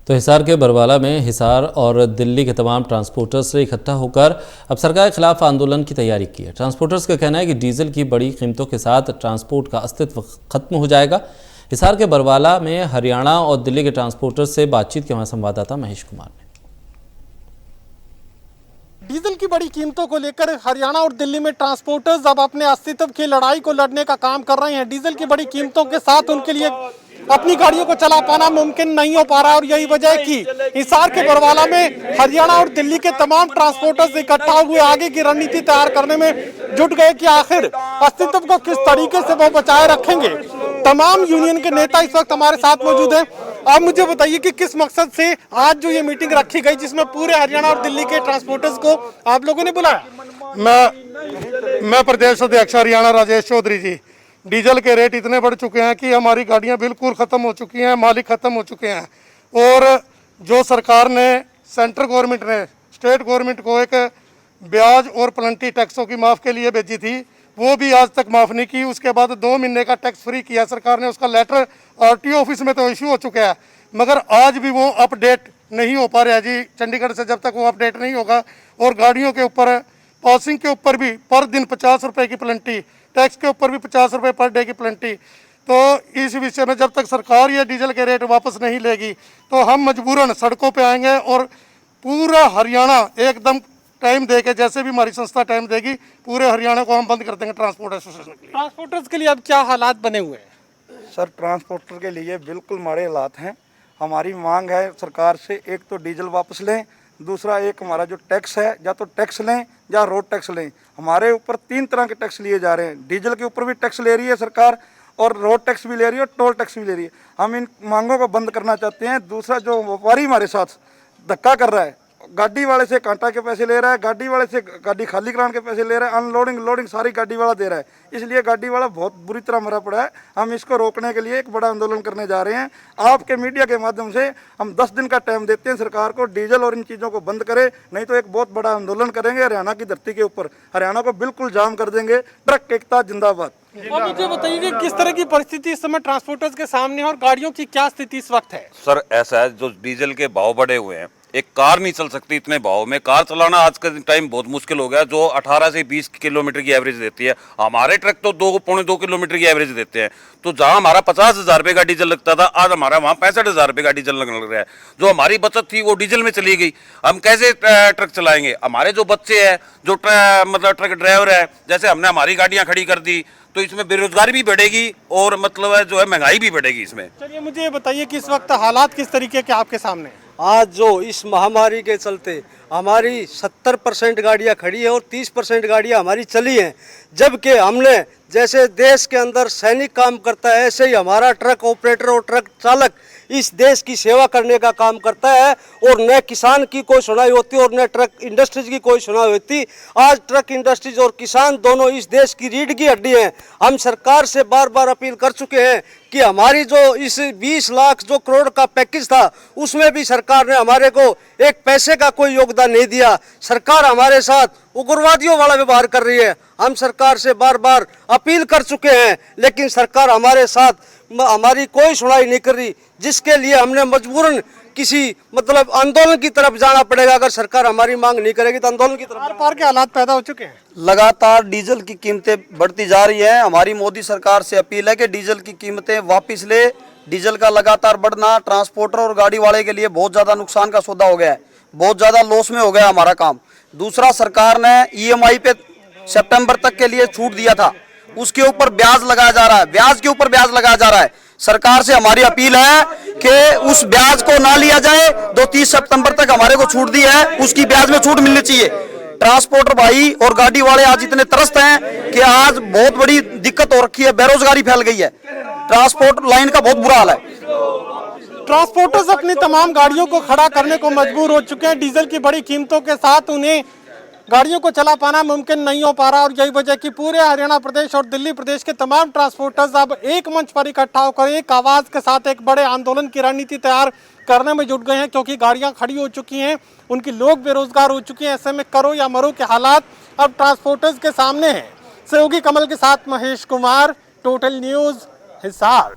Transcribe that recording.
तो हिसार के बरवाला में हिसार और दिल्ली के तमाम ट्रांसपोर्टर्स ने इकट्ठा होकर अब सरकार के खिलाफ आंदोलन की तैयारी की है। ट्रांसपोर्टर्स का कहना है कि डीजल की बड़ी कीमतों के साथ ट्रांसपोर्ट का अस्तित्व खत्म हो जाएगा। हिसार के बरवाला में हरियाणा और दिल्ली के ट्रांसपोर्टर्स से बातचीत के हमारे संवाददाता महेश कुमार ने। डीजल की बड़ी कीमतों को लेकर हरियाणा और दिल्ली में ट्रांसपोर्टर्स अब अपने अस्तित्व की लड़ाई को लड़ने का काम कर रहे हैं। डीजल की बड़ी कीमतों के साथ उनके लिए अपनी गाड़ियों को चला पाना मुमकिन नहीं हो पा रहा है और यही वजह है कि हिसार के बरवाला में हरियाणा और दिल्ली के तमाम ट्रांसपोर्टर्स इकट्ठा हुए आगे की रणनीति तैयार करने में जुट गए कि आखिर अस्तित्व को किस तरीके से वो बचाए रखेंगे। तमाम यूनियन के नेता इस वक्त हमारे साथ मौजूद हैं। आप मुझे बताइए कि किस मकसद से आज जो ये मीटिंग रखी गई जिसमें पूरे हरियाणा और दिल्ली के ट्रांसपोर्टर्स को आप लोगों ने बुलाया? मैं प्रदेश अध्यक्ष हरियाणा राजेश चौधरी जी। डीजल के रेट इतने बढ़ चुके हैं कि हमारी गाड़ियां बिल्कुल ख़त्म हो चुकी हैं, मालिक ख़त्म हो चुके हैं। और जो सरकार ने सेंट्रल गवर्नमेंट ने स्टेट गवर्नमेंट को एक ब्याज और प्लेंटी टैक्सों की माफ़ के लिए भेजी थी, वो भी आज तक माफ़ नहीं की। उसके बाद 2 महीने का टैक्स फ्री किया सरकार ने। उसका लेटर RTO ऑफिस में तो इशू हो चुका है, मगर आज भी वो अपडेट नहीं हो पा रहा है जी। चंडीगढ़ से जब तक वो अपडेट नहीं होगा और गाड़ियों के ऊपर पासिंग के ऊपर भी पर दिन 50 रुपये की प्लेंटी, टैक्स के ऊपर भी 50 रुपये पर डे की प्लेंटी। तो इस विषय में जब तक सरकार ये डीजल के रेट वापस नहीं लेगी तो हम मजबूरन सड़कों पे आएंगे और पूरा हरियाणा एकदम टाइम देके, जैसे भी हमारी संस्था टाइम देगी, पूरे हरियाणा को हम बंद कर देंगे ट्रांसपोर्ट एसोसिएशन के लिए। ट्रांसपोर्टर्स के लिए अब क्या हालात बने हुए हैं? सर, ट्रांसपोर्टर के लिए बिल्कुल माड़े हालात हैं। हमारी मांग है सरकार से, एक तो डीजल वापस लें, दूसरा एक हमारा जो टैक्स है या तो टैक्स लें या रोड टैक्स लें। हमारे ऊपर 3 तरह के टैक्स लिए जा रहे हैं। डीजल के ऊपर भी टैक्स ले रही है सरकार और रोड टैक्स भी ले रही है और टोल टैक्स भी ले रही है। हम इन मांगों को बंद करना चाहते हैं। दूसरा, जो व्यापारी हमारे साथ धक्का कर रहा है, गाड़ी वाले से कांटा के पैसे ले रहा है, गाड़ी वाले से गाड़ी खाली कराने के पैसे ले रहा है, अनलोडिंग लोडिंग सारी गाड़ी वाला दे रहा है। इसलिए गाड़ी वाला बहुत बुरी तरह मरा पड़ा है। हम इसको रोकने के लिए एक बड़ा आंदोलन करने जा रहे हैं। आपके मीडिया के माध्यम से हम 10 दिन का टाइम देते हैं सरकार को, डीजल और इन चीज़ों को बंद करे, नहीं तो एक बहुत बड़ा आंदोलन करेंगे हरियाणा की धरती के ऊपर। हरियाणा को बिल्कुल जाम कर देंगे। ट्रक एकता जिंदाबाद। अब मुझे बताइए कि किस तरह की परिस्थिति इस समय ट्रांसपोर्टर्स के सामने है और गाड़ियों की क्या स्थिति इस वक्त है? सर, ऐसा है, जो डीजल के भाव बढ़े हुए हैं, एक कार नहीं चल सकती इतने भाव में। कार चलाना आज के टाइम बहुत मुश्किल हो गया, जो 18 से 20 किलोमीटर की एवरेज देती है। हमारे ट्रक तो 2-2.25 किलोमीटर की एवरेज देते हैं। तो जहां हमारा 50,000 रुपये का डीजल लगता था, आज हमारा वहां 65,000 रुपये का डीजल लगने लग रहा है। जो हमारी बचत थी वो डीजल में चली गई। हम कैसे ट्रक चलाएंगे? हमारे जो बच्चे हैं, जो मतलब ट्रक ड्राइवर है, जैसे हमने हमारी गाड़ियां खड़ी कर दी, तो इसमें बेरोजगारी भी बढ़ेगी और मतलब है जो है महंगाई भी बढ़ेगी इसमें। चलिए मुझे बताइए कि इस वक्त हालात किस तरीके के आपके सामने? आज जो इस महामारी के चलते हमारी 70% गाड़ियाँ खड़ी है और 30% गाड़ियाँ हमारी चली हैं, जबकि हमने जैसे देश के अंदर सैनिक काम करता है ऐसे ही हमारा ट्रक ऑपरेटर और ट्रक चालक इस देश की सेवा करने का काम करता है। और न किसान की कोई सुनाई होती और न ट्रक इंडस्ट्रीज की कोई सुनाई होती। आज ट्रक इंडस्ट्रीज और किसान दोनों इस देश की रीढ़ की हड्डी हैं। हम सरकार से बार बार अपील कर चुके हैं कि हमारी जो इस 20 लाख जो करोड़ का पैकेज था उसमें भी सरकार ने हमारे को एक पैसे का कोई योगदान नहीं दिया। सरकार हमारे साथ उग्रवादियों वाला व्यवहार कर रही है। हम सरकार से बार बार अपील कर चुके हैं, लेकिन सरकार हमारे साथ हमारी कोई सुनाई नहीं कर रही, जिसके लिए हमने मजबूरन किसी मतलब आंदोलन की तरफ जाना पड़ेगा। अगर सरकार हमारी मांग नहीं करेगी तो आंदोलन की तरफ। पार के हालात पैदा हो चुके हैं। लगातार डीजल की कीमतें बढ़ती जा रही है। हमारी मोदी सरकार से अपील है कि डीजल की कीमतें वापस ले। डीजल का लगातार बढ़ना ट्रांसपोर्टर और गाड़ी वाले के लिए बहुत ज़्यादा नुकसान का सौदा हो गया है, बहुत ज़्यादा लॉस में हो गया हमारा काम। दूसरा, सरकार ने EMI पे सितंबर तक के लिए छूट दिया था, उसके ऊपर ब्याज लगाया जा रहा है, ब्याज के ऊपर ब्याज लगाया जा रहा है। सरकार से हमारी अपील है कि उस ब्याज को ना लिया जाए। 30 सितंबर तक हमारे को छूट दी है, उसकी ब्याज में छूट मिलनी चाहिए। ट्रांसपोर्टर भाई और गाड़ी वाले आज इतने त्रस्त हैं कि आज बहुत बड़ी दिक्कत हो रखी है, बेरोजगारी फैल गई है, ट्रांसपोर्ट लाइन का बहुत बुरा हाल है। ट्रांसपोर्टर्स अपनी तमाम गाड़ियों को खड़ा करने को मजबूर हो चुके हैं। डीजल की बड़ी कीमतों के साथ उन्हें गाड़ियों को चला पाना मुमकिन नहीं हो पा रहा और यही वजह कि पूरे हरियाणा प्रदेश और दिल्ली प्रदेश के तमाम ट्रांसपोर्टर्स अब एक मंच पर इकट्ठा होकर एक आवाज़ के साथ एक बड़े आंदोलन की रणनीति तैयार करने में जुट गए हैं, क्योंकि गाड़ियां खड़ी हो चुकी हैं, उनकी लोग बेरोजगार हो चुके हैं। ऐसे में करो या मरो के हालात अब ट्रांसपोर्टर्स के सामने हैं। सहयोगी कमल के साथ महेश कुमार, टोटल न्यूज़, हिसार।